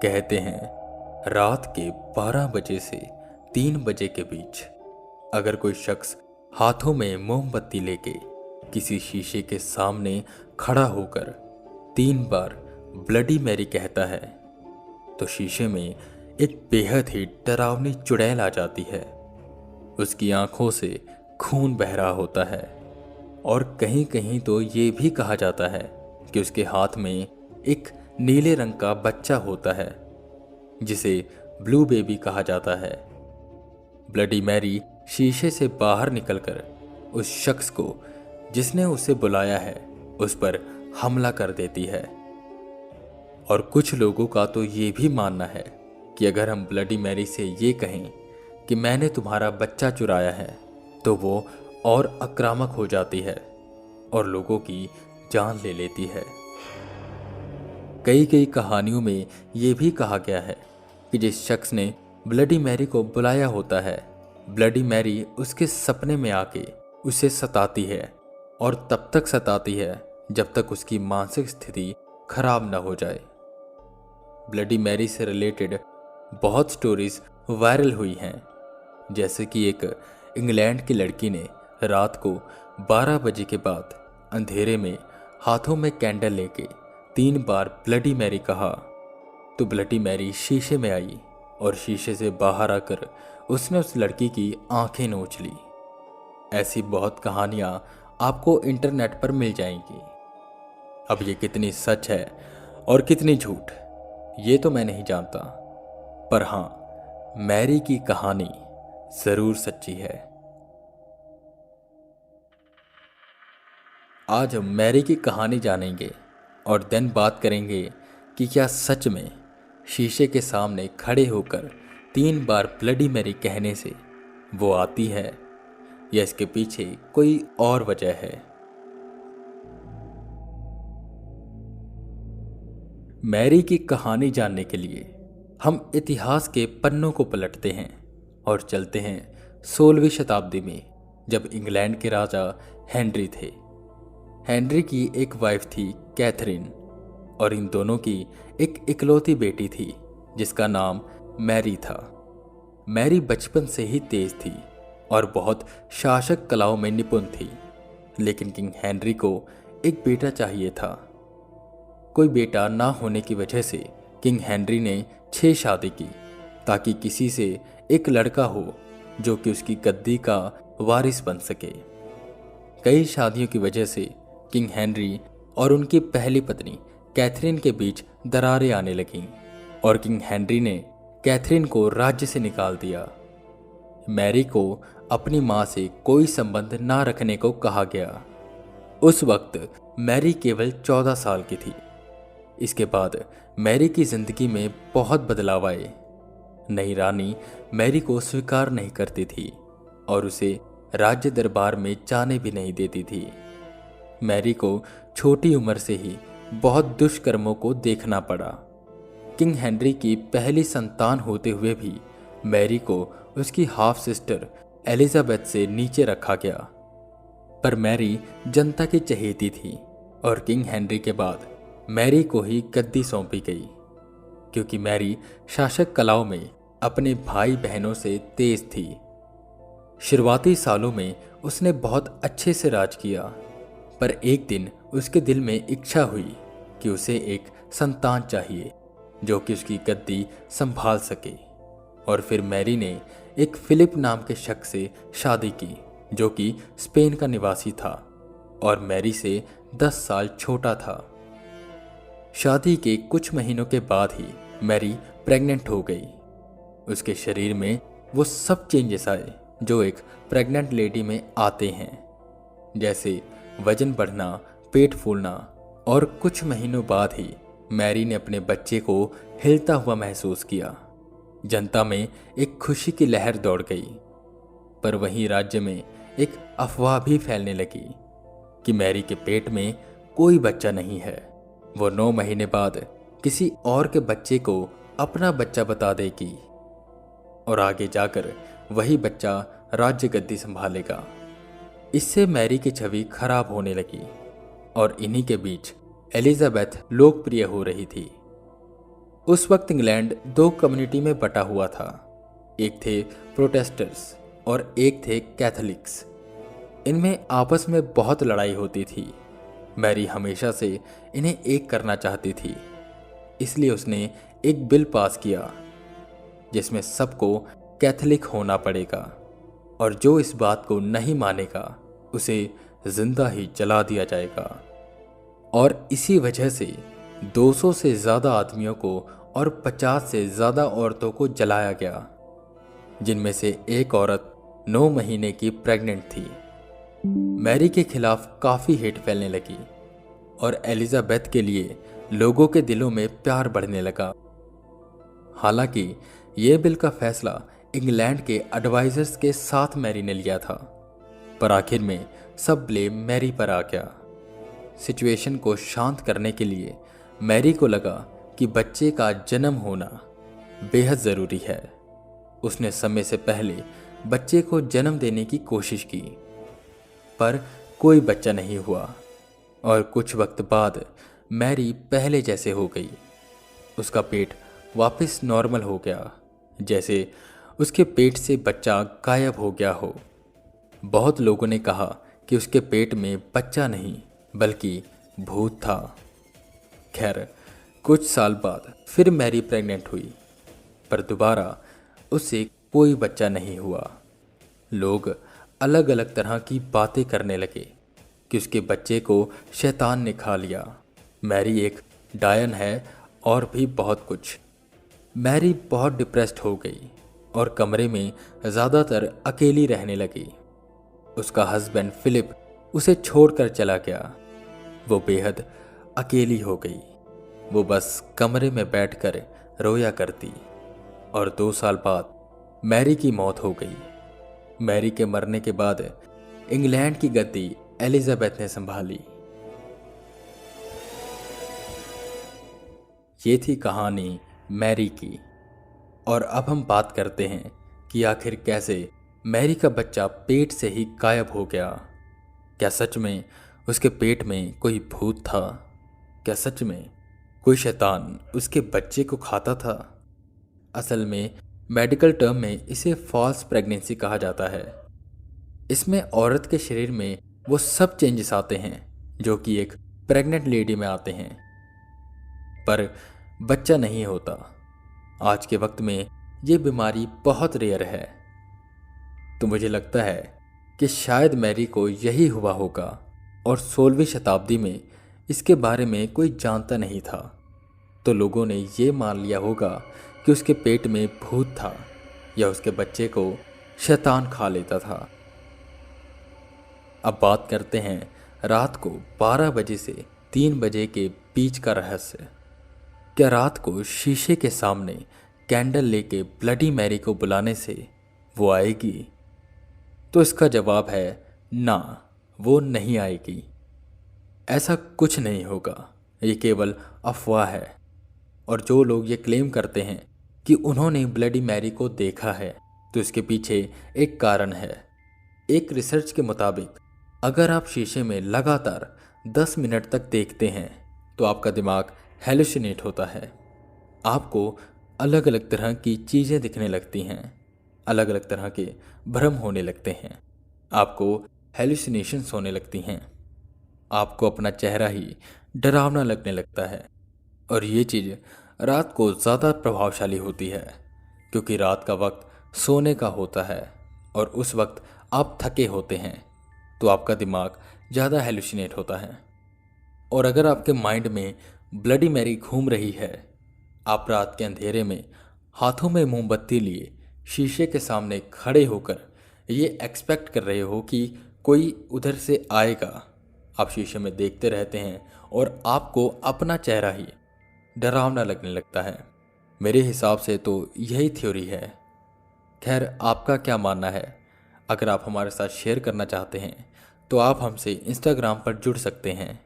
कहते हैं रात के 12 बजे से 3 बजे के बीच अगर कोई शख्स हाथों में मोमबत्ती लेके किसी शीशे के सामने खड़ा होकर 3 बार ब्लडी मैरी कहता है तो शीशे में एक बेहद ही डरावनी चुड़ैल आ जाती है। उसकी आंखों से खून बह रहा होता है और कहीं कहीं तो ये भी कहा जाता है कि उसके हाथ में एक नीले रंग का बच्चा होता है जिसे ब्लू बेबी कहा जाता है। ब्लडी मैरी शीशे से बाहर निकलकर उस शख्स को जिसने उसे बुलाया है उस पर हमला कर देती है। और कुछ लोगों का तो ये भी मानना है कि अगर हम ब्लडी मैरी से ये कहें कि मैंने तुम्हारा बच्चा चुराया है तो वो और आक्रामक हो जाती है और लोगों की जान ले लेती है। कई कई कहानियों में ये भी कहा गया है कि जिस शख्स ने ब्लडी मैरी को बुलाया होता है ब्लडी मैरी उसके सपने में आके उसे सताती है और तब तक सताती है जब तक उसकी मानसिक स्थिति खराब न हो जाए। ब्लडी मैरी से रिलेटेड बहुत स्टोरीज वायरल हुई हैं, जैसे कि एक इंग्लैंड की लड़की ने रात को 12 बजे के बाद अंधेरे में हाथों में कैंडल लेके 3 बार ब्लडी मैरी कहा तो ब्लडी मैरी शीशे में आई और शीशे से बाहर आकर उसने उस लड़की की आंखें नोच ली। ऐसी बहुत कहानियां आपको इंटरनेट पर मिल जाएंगी। अब ये कितनी सच है और कितनी झूठ ये तो मैं नहीं जानता, पर हाँ मैरी की कहानी जरूर सच्ची है। आज हम मैरी की कहानी जानेंगे और देन बात करेंगे कि क्या सच में शीशे के सामने खड़े होकर 3 बार ब्लडी मैरी कहने से वो आती है या इसके पीछे कोई और वजह है। मैरी की कहानी जानने के लिए हम इतिहास के पन्नों को पलटते हैं और चलते हैं 16वीं शताब्दी में, जब इंग्लैंड के राजा हेनरी थे। हेनरी की एक वाइफ थी कैथरीन और इन दोनों की एक इकलौती बेटी थी जिसका नाम मैरी था। मैरी बचपन से ही तेज थी और बहुत शासक कलाओं में निपुण थी, लेकिन किंग हेनरी को एक बेटा चाहिए था। कोई बेटा ना होने की वजह से किंग हेनरी ने 6 शादी की ताकि किसी से एक लड़का हो जो कि उसकी गद्दी का वारिस बन सके। कई शादियों की वजह से किंग हेनरी और उनकी पहली पत्नी कैथरीन के बीच दरारें आने लगीं और किंग हेनरी ने कैथरीन को राज्य से निकाल दिया। मैरी को अपनी मां से कोई संबंध ना रखने को कहा गया। उस वक्त मैरी केवल 14 साल की थी। इसके बाद मैरी की जिंदगी में बहुत बदलाव आए। नई रानी मैरी को स्वीकार नहीं करती थी और उसे राज्य दरबार में जाने भी नहीं देती थी। मैरी को छोटी उम्र से ही बहुत दुष्कर्मों को देखना पड़ा। किंग हेनरी की पहली संतान होते हुए भी मैरी को उसकी हाफ सिस्टर एलिजाबेथ से नीचे रखा गया। पर मैरी जनता की चहेती थी और किंग हेनरी के बाद मैरी को ही गद्दी सौंपी गई, क्योंकि मैरी शासक कलाओं में अपने भाई बहनों से तेज थी। शुरुआती सालों में उसने बहुत अच्छे से राज किया, पर एक दिन उसके दिल में इच्छा हुई कि उसे एक संतान चाहिए जो कि उसकी गद्दी संभाल सके। और फिर मैरी ने एक फिलिप नाम के शख्स से शादी की जो कि स्पेन का निवासी था और मैरी से 10 साल छोटा था। शादी के कुछ महीनों के बाद ही मैरी प्रेग्नेंट हो गई। उसके शरीर में वो सब चेंजेस आए जो एक प्रेग्नेंट लेडी में आते हैं, जैसे वजन बढ़ना, पेट फूलना, और कुछ महीनों बाद ही मैरी ने अपने बच्चे को हिलता हुआ महसूस किया। जनता में एक खुशी की लहर दौड़ गई, पर वहीं राज्य में एक अफवाह भी फैलने लगी कि मैरी के पेट में कोई बच्चा नहीं है। वो 9 महीने बाद किसी और के बच्चे को अपना बच्चा बता देगी और आगे जाकर वही बच्चा राज्य गद्दी संभालेगा। इससे मैरी की छवि खराब होने लगी और इन्हीं के बीच एलिजाबेथ लोकप्रिय हो रही थी। उस वक्त इंग्लैंड दो कम्युनिटी में बटा हुआ था। एक थे प्रोटेस्टर्स और एक थे कैथोलिक्स। इनमें आपस में बहुत लड़ाई होती थी। मैरी हमेशा से इन्हें एक करना चाहती थी, इसलिए उसने एक बिल पास किया जिसमें सबको कैथोलिक होना पड़ेगा और जो इस बात को नहीं मानेगा उसे जिंदा ही जला दिया जाएगा। और इसी वजह से 200 से ज़्यादा आदमियों को और 50 से ज़्यादा औरतों को जलाया गया, जिनमें से एक औरत 9 महीने की प्रेग्नेंट थी। मैरी के खिलाफ काफ़ी हेट फैलने लगी और एलिजाबेथ के लिए लोगों के दिलों में प्यार बढ़ने लगा। हालांकि यह बिल का फैसला इंग्लैंड के एडवाइजर्स के साथ मैरी ने लिया था, पर आखिर में सब ब्लेम मैरी पर आ गया। सिचुएशन को शांत करने के लिए मैरी को लगा कि बच्चे का जन्म होना बेहद ज़रूरी है। उसने समय से पहले बच्चे को जन्म देने की कोशिश की, पर कोई बच्चा नहीं हुआ और कुछ वक्त बाद मैरी पहले जैसे हो गई। उसका पेट वापस नॉर्मल हो गया, जैसे उसके पेट से बच्चा गायब हो गया हो। बहुत लोगों ने कहा कि उसके पेट में बच्चा नहीं बल्कि भूत था। खैर, कुछ साल बाद फिर मैरी प्रेग्नेंट हुई, पर दोबारा उससे कोई बच्चा नहीं हुआ। लोग अलग अलग तरह की बातें करने लगे कि उसके बच्चे को शैतान ने खा लिया, मैरी एक डायन है और भी बहुत कुछ। मैरी बहुत डिप्रेस्ड हो गई और कमरे में ज़्यादातर अकेली रहने लगी। उसका हस्बैंड फिलिप उसे छोड़कर चला गया। वो बेहद अकेली हो गई। वो बस कमरे में बैठकर रोया करती और 2 साल बाद मैरी की मौत हो गई। मैरी के मरने के बाद इंग्लैंड की गद्दी एलिजाबेथ ने संभाली। ये थी कहानी मैरी की। और अब हम बात करते हैं कि आखिर कैसे मैरी का बच्चा पेट से ही गायब हो गया। क्या सच में उसके पेट में कोई भूत था? क्या सच में कोई शैतान उसके बच्चे को खाता था? असल में मेडिकल टर्म में इसे फॉल्स प्रेगनेंसी कहा जाता है। इसमें औरत के शरीर में वो सब चेंजेस आते हैं जो कि एक प्रेग्नेंट लेडी में आते हैं, पर बच्चा नहीं होता। आज के वक्त में ये बीमारी बहुत रेयर है। तो मुझे लगता है कि शायद मैरी को यही हुआ होगा और 16वीं शताब्दी में इसके बारे में कोई जानता नहीं था, तो लोगों ने ये मान लिया होगा कि उसके पेट में भूत था या उसके बच्चे को शैतान खा लेता था। अब बात करते हैं रात को 12 बजे से 3 बजे के बीच का रहस्य। क्या रात को शीशे के सामने कैंडल लेके ब्लडी मैरी को बुलाने से वो आएगी? तो इसका जवाब है ना, वो नहीं आएगी। ऐसा कुछ नहीं होगा, ये केवल अफवाह है। और जो लोग ये क्लेम करते हैं कि उन्होंने ब्लडी मैरी को देखा है, तो इसके पीछे एक कारण है। एक रिसर्च के मुताबिक अगर आप शीशे में लगातार 10 मिनट तक देखते हैं तो आपका दिमाग हेलुसिनेट होता है। आपको अलग अलग तरह की चीज़ें दिखने लगती हैं, अलग अलग तरह के भ्रम होने लगते हैं, आपको हेलुसिनेशंस होने लगती हैं, आपको अपना चेहरा ही डरावना लगने लगता है। और ये चीज़ रात को ज़्यादा प्रभावशाली होती है क्योंकि रात का वक्त सोने का होता है और उस वक्त आप थके होते हैं, तो आपका दिमाग ज़्यादा हेलुसिनेट होता है। और अगर आपके माइंड में ब्लडी मैरी घूम रही है, आप रात के अंधेरे में हाथों में मोमबत्ती लिए शीशे के सामने खड़े होकर ये एक्सपेक्ट कर रहे हो कि कोई उधर से आएगा। आप शीशे में देखते रहते हैं और आपको अपना चेहरा ही डरावना लगने लगता है। मेरे हिसाब से तो यही थ्योरी है। खैर, आपका क्या मानना है? अगर आप हमारे साथ शेयर करना चाहते हैं तो आप हमसे इंस्टाग्राम पर जुड़ सकते हैं।